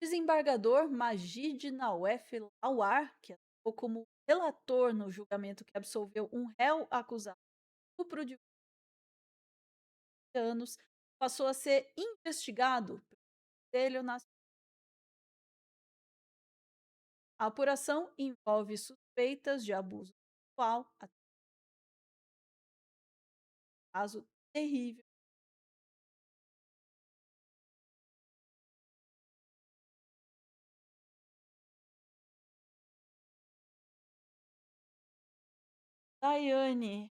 Desembargador Majid Nawef Lawar, que atuou como relator no julgamento que absolveu um réu acusado de estupro de 20 anos, passou a ser investigado pelo Conselho Nacional. A apuração envolve suspeitas de abuso sexual, até um caso terrível. Daiane,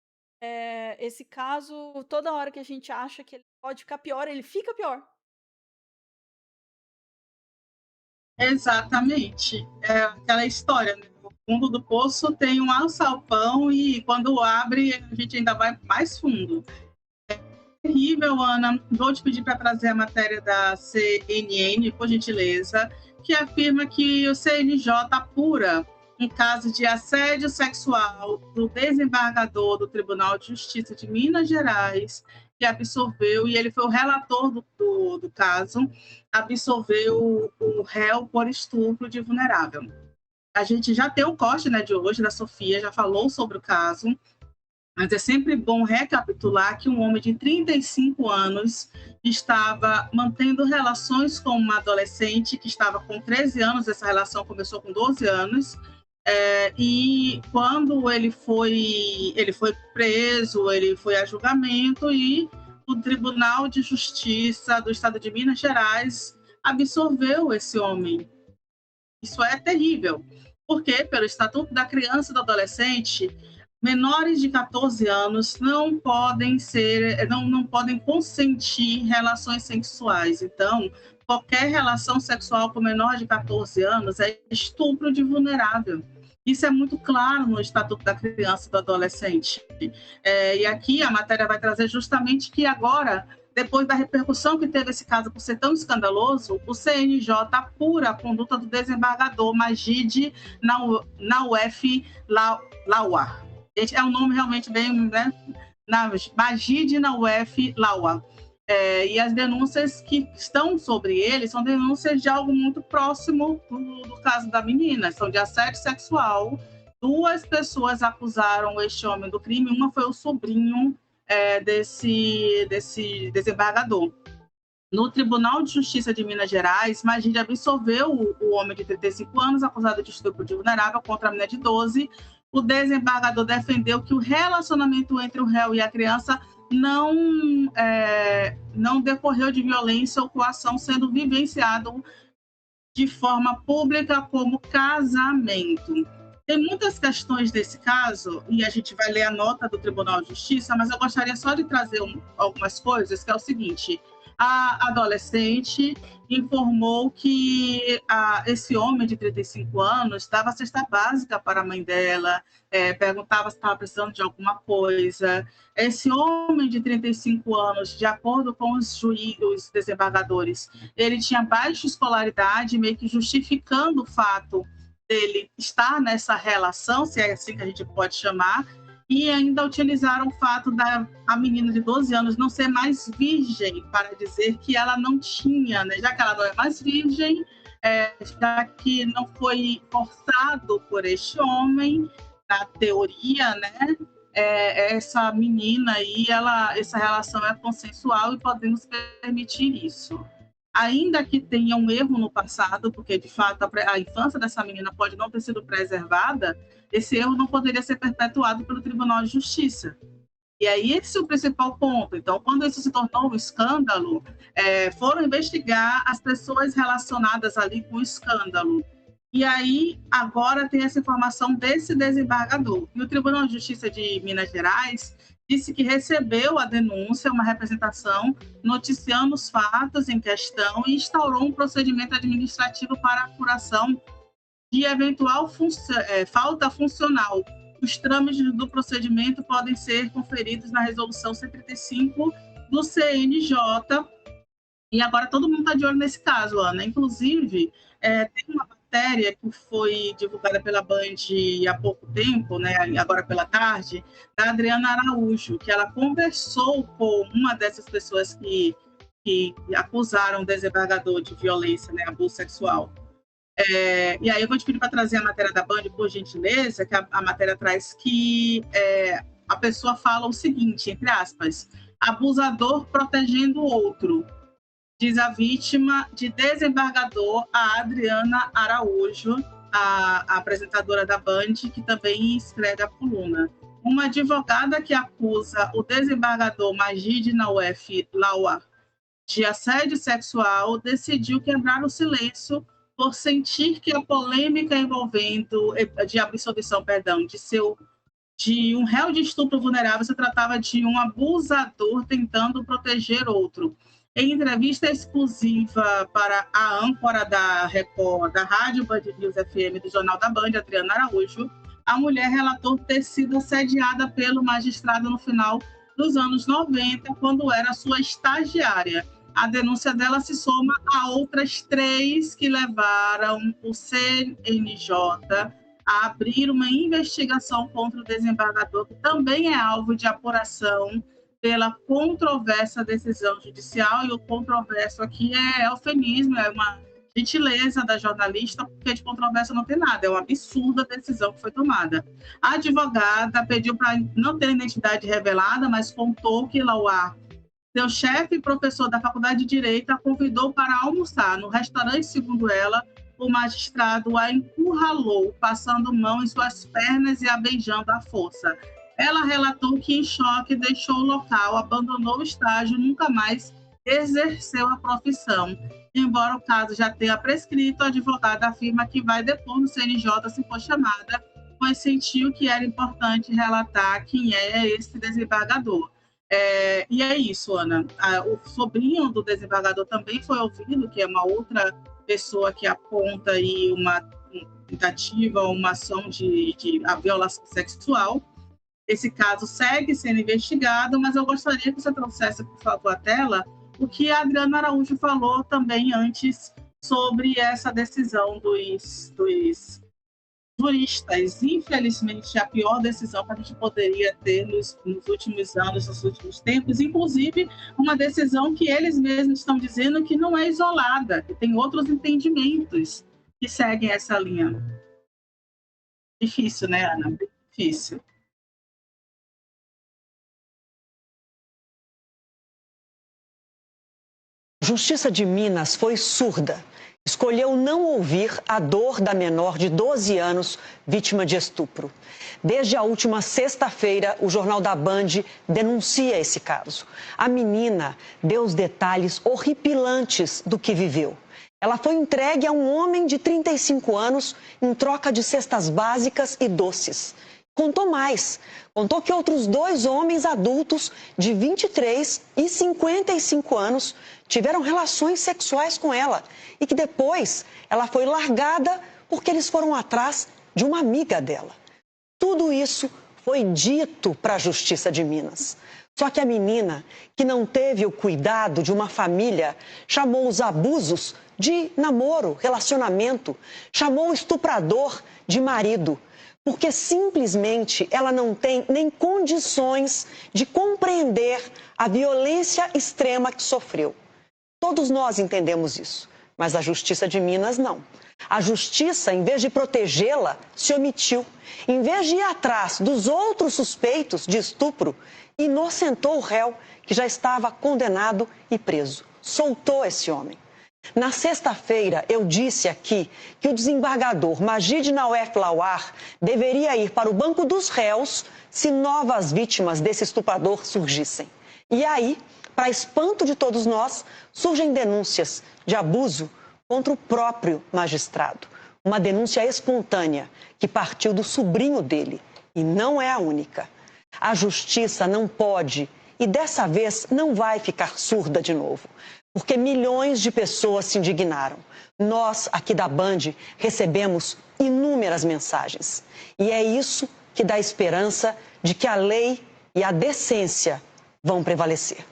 esse caso, toda hora que a gente acha que ele pode ficar pior, ele fica pior. Exatamente. É aquela história, né? O fundo do poço tem um alçapão e quando abre, a gente ainda vai mais fundo. Terrível, Ana. Vou te pedir para trazer a matéria da CNN, por gentileza, que afirma que o CNJ apura um caso de assédio sexual do desembargador do Tribunal de Justiça de Minas Gerais, que absolveu, e ele foi o relator do caso, absolveu o réu por estupro de vulnerável. A gente já tem o corte, né, de hoje, da Sofia, já falou sobre o caso, mas é sempre bom recapitular que um homem de 35 anos estava mantendo relações com uma adolescente que estava com 13 anos, essa relação começou com 12 anos, e quando ele foi preso, ele foi a julgamento e o Tribunal de Justiça do Estado de Minas Gerais absolveu esse homem. Isso é terrível, porque pelo Estatuto da Criança e do Adolescente, menores de 14 anos não podem consentir relações sexuais. Então, qualquer relação sexual com menor de 14 anos é estupro de vulnerável. Isso é muito claro no Estatuto da Criança e do Adolescente. E aqui a matéria vai trazer justamente que agora, depois da repercussão que teve esse caso por ser tão escandaloso, o CNJ apura a conduta do desembargador Majid Nawef Lawar. É um nome realmente bem, né? Majid Nawef Lawar. E as denúncias que estão sobre ele são denúncias de algo muito próximo do caso da menina, são de assédio sexual. Duas pessoas acusaram este homem do crime, uma foi o sobrinho desse desembargador. No Tribunal de Justiça de Minas Gerais, Magília absolveu o homem de 35 anos, acusado de estupro de vulnerável contra a menina de 12. O desembargador defendeu que o relacionamento entre o réu e a criança não decorreu de violência ou coação, sendo vivenciado de forma pública como casamento. Tem muitas questões desse caso, e a gente vai ler a nota do Tribunal de Justiça, mas eu gostaria só de trazer algumas coisas, que é o seguinte: a adolescente informou que esse homem de 35 anos dava cesta básica para a mãe dela, perguntava se estava precisando de alguma coisa. Esse homem de 35 anos, de acordo com os desembargadores, ele tinha baixa escolaridade, meio que justificando o fato dele estar nessa relação, se é assim que a gente pode chamar, e ainda utilizaram o fato da a menina de 12 anos não ser mais virgem, para dizer que ela não tinha, né? Já que ela não é mais virgem, já que não foi forçado por este homem, na teoria, né? Essa menina aí, essa relação é consensual e podemos permitir isso. Ainda que tenha um erro no passado, porque de fato a infância dessa menina pode não ter sido preservada, esse erro não poderia ser perpetuado pelo Tribunal de Justiça. E aí esse é o principal ponto. Então, quando isso se tornou um escândalo, foram investigar as pessoas relacionadas ali com o escândalo. E aí, agora tem essa informação desse desembargador. E o Tribunal de Justiça de Minas Gerais disse que recebeu a denúncia, uma representação, noticiando os fatos em questão e instaurou um procedimento administrativo para apuração de eventual falta funcional. Os trâmites do procedimento podem ser conferidos na Resolução 135 do CNJ. E agora todo mundo está de olho nesse caso, Ana. Inclusive, tem uma matéria que foi divulgada pela Band há pouco tempo, né, agora pela tarde, da Adriana Araújo, que ela conversou com uma dessas pessoas que que acusaram o desembargador de violência, né, abuso sexual. E aí eu vou te pedir para trazer a matéria da Band, por gentileza, que a matéria traz que a pessoa fala o seguinte, entre aspas, abusador protegendo o outro, diz a vítima de desembargador, a Adriana Araújo, a apresentadora da Band, que também escreve a coluna. Uma advogada que acusa o desembargador Magid Nawef Lawar de assédio sexual decidiu quebrar o silêncio por sentir que a polêmica envolvendo de absolvição, perdão, de um réu de estupro vulnerável se tratava de um abusador tentando proteger outro. Em entrevista exclusiva para a âncora da Record, da Rádio Band News FM do Jornal da Band, Adriana Araújo, a mulher relatou ter sido assediada pelo magistrado no final dos anos 90, quando era sua estagiária. A denúncia dela se soma a outras 3 que levaram o CNJ a abrir uma investigação contra o desembargador, que também é alvo de apuração pela controversa decisão judicial, e o controverso aqui é eufemismo, é uma gentileza da jornalista, porque de controvérsia não tem nada, é uma absurda decisão que foi tomada. A advogada pediu para não ter identidade revelada, mas contou que Lawar, seu chefe e professor da Faculdade de Direito, a convidou para almoçar no restaurante. Segundo ela, o magistrado a encurralou, passando mão em suas pernas e a beijando à força. Ela relatou que, em choque, deixou o local, abandonou o estágio e nunca mais exerceu a profissão. Embora o caso já tenha prescrito, a advogada afirma que vai depor no CNJ se for chamada, pois sentiu que era importante relatar quem é esse desembargador. E é isso, Ana. O sobrinho do desembargador também foi ouvido, que é uma outra pessoa que aponta aí uma tentativa, uma ação de violação sexual. Esse caso segue sendo investigado, mas eu gostaria que você trouxesse, por favor, à tela o que a Adriana Araújo falou também antes sobre essa decisão dos juristas. Infelizmente, a pior decisão que a gente poderia ter nos últimos anos, nos últimos tempos, inclusive uma decisão que eles mesmos estão dizendo que não é isolada, que tem outros entendimentos que seguem essa linha. Difícil, né, Ana? Difícil. Justiça de Minas foi surda. Escolheu não ouvir a dor da menor de 12 anos, vítima de estupro. Desde a última sexta-feira, o Jornal da Band denuncia esse caso. A menina deu os detalhes horripilantes do que viveu. Ela foi entregue a um homem de 35 anos em troca de cestas básicas e doces. Contou mais. Contou que outros 2 homens adultos de 23 e 55 anos tiveram relações sexuais com ela e que depois ela foi largada porque eles foram atrás de uma amiga dela. Tudo isso foi dito para a Justiça de Minas. Só que a menina, que não teve o cuidado de uma família, chamou os abusos de namoro, relacionamento, chamou o estuprador de marido, porque simplesmente ela não tem nem condições de compreender a violência extrema que sofreu. Todos nós entendemos isso, mas a Justiça de Minas não. A Justiça, em vez de protegê-la, se omitiu. Em vez de ir atrás dos outros suspeitos de estupro, inocentou o réu, que já estava condenado e preso. Soltou esse homem. Na sexta-feira, eu disse aqui que o desembargador Magid Nawef Lawar deveria ir para o banco dos réus se novas vítimas desse estuprador surgissem. E aí, para espanto de todos nós, surgem denúncias de abuso contra o próprio magistrado. Uma denúncia espontânea que partiu do sobrinho dele. E não é a única. A justiça não pode e dessa vez não vai ficar surda de novo. Porque milhões de pessoas se indignaram. Nós, aqui da Band, recebemos inúmeras mensagens. E é isso que dá esperança de que a lei e a decência vão prevalecer.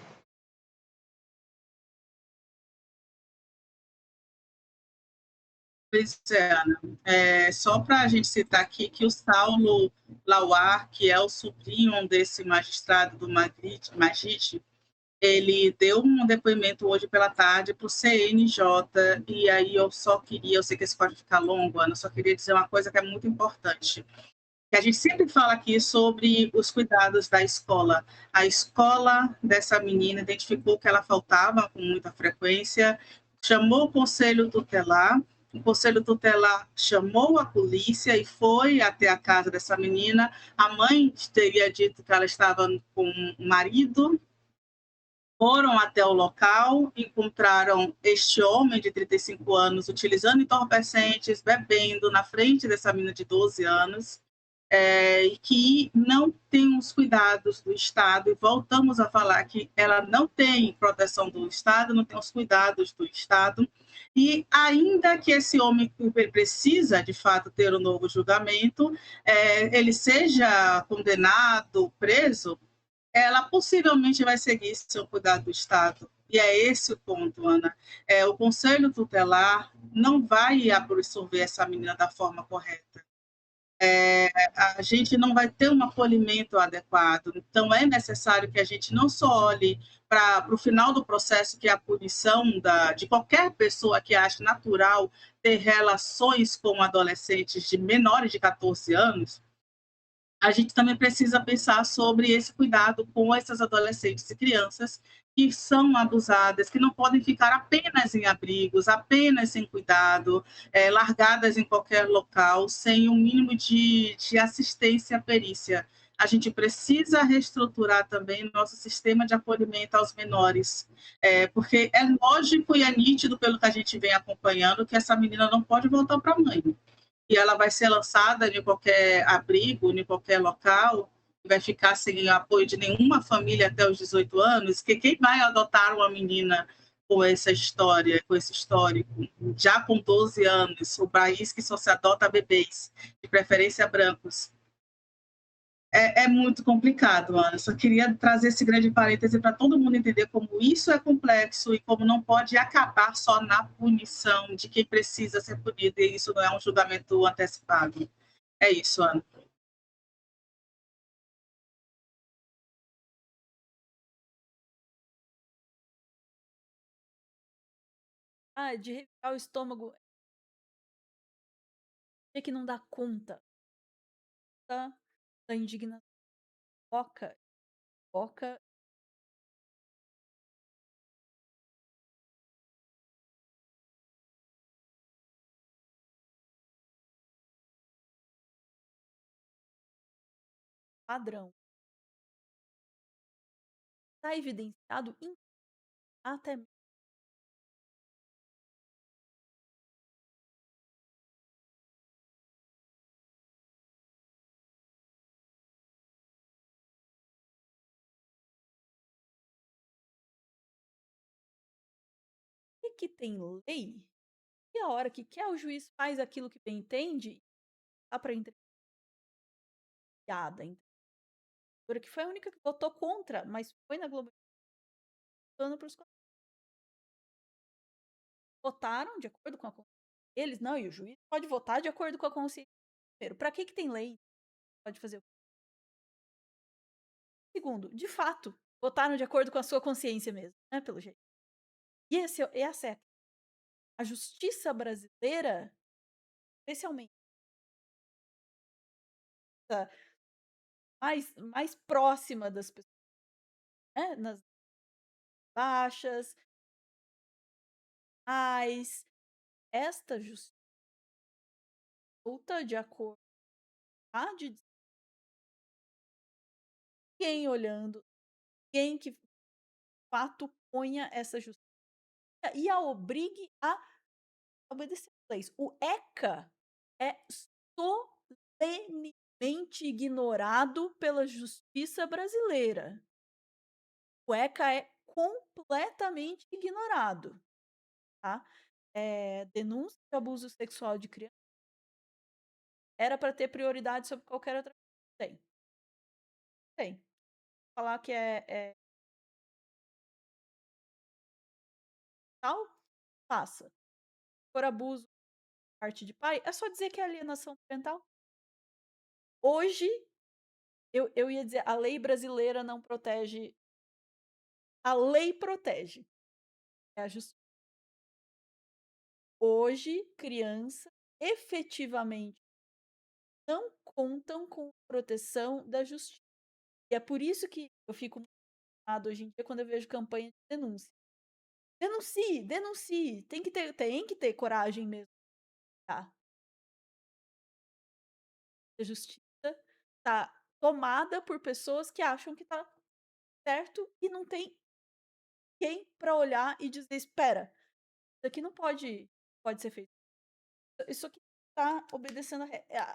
Pois é, Ana. Só para a gente citar aqui que o Saulo Lawar, que é o sobrinho desse magistrado do Magid, Ele deu um depoimento hoje pela tarde para o CNJ, e aí eu sei que isso pode ficar longo, Ana, eu só queria dizer uma coisa que é muito importante, que a gente sempre fala aqui sobre os cuidados da escola. A escola dessa menina identificou que ela faltava com muita frequência, chamou o conselho tutelar chamou a polícia e foi até a casa dessa menina. A mãe teria dito que ela estava com o marido, foram até o local, encontraram este homem de 35 anos utilizando entorpecentes, bebendo na frente dessa menina de 12 anos, e que não tem os cuidados do Estado, e voltamos a falar que ela não tem proteção do Estado, não tem os cuidados do Estado, e ainda que esse homem precisa, de fato, ter um novo julgamento, ele seja condenado, preso, ela possivelmente vai seguir seu cuidado do Estado. E é esse o ponto, Ana. O Conselho Tutelar não vai absolver essa menina da forma correta. A gente não vai ter um acolhimento adequado. Então, é necessário que a gente não só olhe para o final do processo, que é a punição de qualquer pessoa que ache natural ter relações com adolescentes de menores de 14 anos, a gente também precisa pensar sobre esse cuidado com essas adolescentes e crianças que são abusadas, que não podem ficar apenas em abrigos, apenas sem cuidado, largadas em qualquer local, sem o um mínimo de assistência à perícia. A gente precisa reestruturar também nosso sistema de acolhimento aos menores, porque é lógico e é nítido, pelo que a gente vem acompanhando, que essa menina não pode voltar para a mãe, e ela vai ser lançada em qualquer abrigo, em qualquer local, vai ficar sem apoio de nenhuma família até os 18 anos, que quem vai adotar uma menina com essa história, com esse histórico, já com 12 anos, o país que só se adota bebês, de preferência brancos, é muito complicado, Ana. Só queria trazer esse grande parêntese para todo mundo entender como isso é complexo e como não pode acabar só na punição de quem precisa ser punido, e isso não é um julgamento antecipado. É isso, Ana. Ah, de revirar o estômago, é que não dá conta da indignação. Foca, foca. Padrão. Está evidenciado em até que tem lei, e a hora que quer o juiz faz aquilo que bem entende, dá para entender piada, que foi a única que votou contra, mas foi na Globo falando para os votaram de acordo com a consciência deles, não, e o juiz pode votar de acordo com a consciência. Primeiro, para que tem lei? Pode fazer o segundo, de fato, votaram de acordo com a sua consciência mesmo, né, pelo jeito. E essa é a justiça brasileira, especialmente mais próxima das pessoas, né, nas baixas, mas esta justiça de acordo de quem olhando, quem que de fato ponha essa justiça e a obrigue a obedecer às leis. O ECA é solenemente ignorado pela justiça brasileira. O ECA é completamente ignorado, tá? Denúncia de abuso sexual de criança era para ter prioridade sobre qualquer outra coisa. Tem. Falar que é tal, faça. Se for abuso por parte de pai, é só dizer que é alienação parental. Hoje, eu ia dizer, a lei brasileira não protege a lei protege, é a justiça. Hoje, criança efetivamente não contam com proteção da justiça. E é por isso que eu fico muito indignada hoje em dia quando eu vejo campanha de denúncia. Denuncie, denuncie, tem que ter coragem mesmo, tá? A justiça tá tomada por pessoas que acham que tá certo e não tem quem para olhar e dizer: "Espera, isso aqui não pode ser feito. Isso aqui tá obedecendo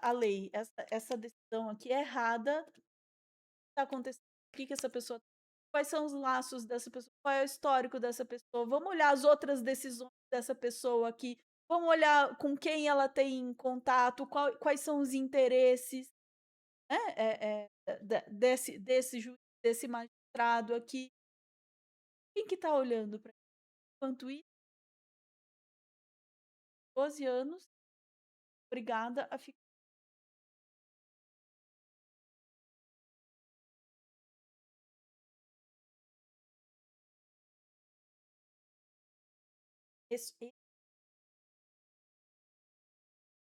a lei. Essa decisão aqui é errada, tá acontecendo. O que que essa pessoa quais são os laços dessa pessoa? Qual é o histórico dessa pessoa? Vamos olhar as outras decisões dessa pessoa aqui. Vamos olhar com quem ela tem contato, quais são os interesses, né, desse juiz, desse magistrado aqui. Quem que tá olhando para enquanto isso, 12 anos, obrigada a ficar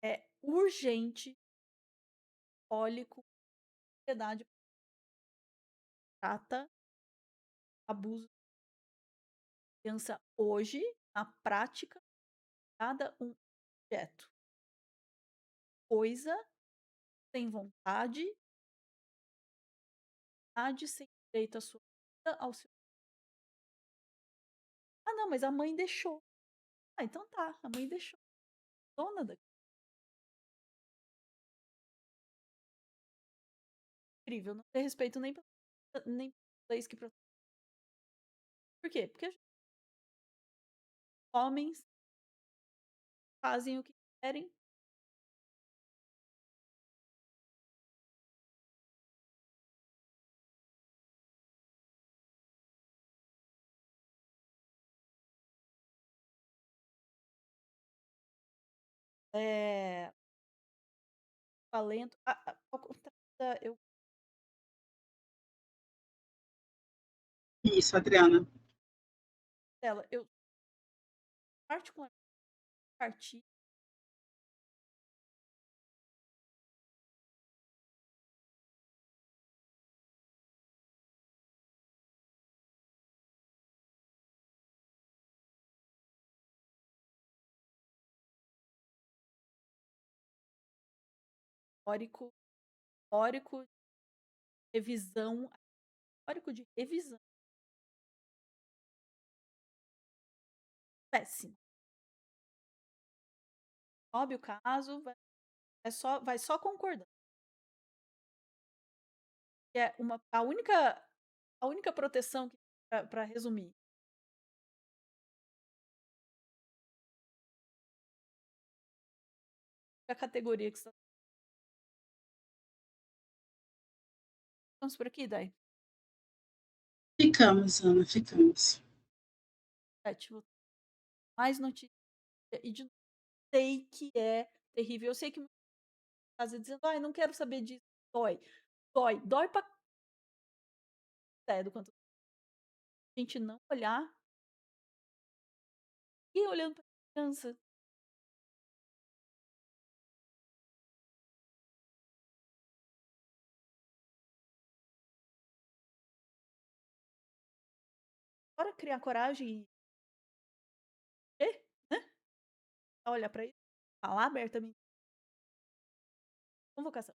é urgente, olhe com seriedade, trata abuso de criança hoje, na prática, cada um objeto, coisa, sem vontade, sem direito à sua vida, ao seu "Ah, não, mas a mãe deixou". "Ah, então tá, a mãe deixou, dona da incrível, não ter respeito nem pela leis que protegem. Por quê? Porque homens fazem o que querem, eh, valendo ao contrário da eu Isso, Adriana. dela, eu particularmente parti histórico histórico, revisão histórico de revisão, péssimo. Sobe o caso, vai só concordando. Que é uma a única proteção que pra resumir, a categoria que está ficamos por aqui, Dai? Ficamos, Ana, ficamos. Ótimo. Mais notícia e de sei que é terrível. Eu sei que muita casa dizendo: "Ai, não quero saber disso". Dói, dói pra do quanto a gente não olhar e olhando pra criança. Bora criar coragem e né, olhar pra isso, falar abertamente. Convocação.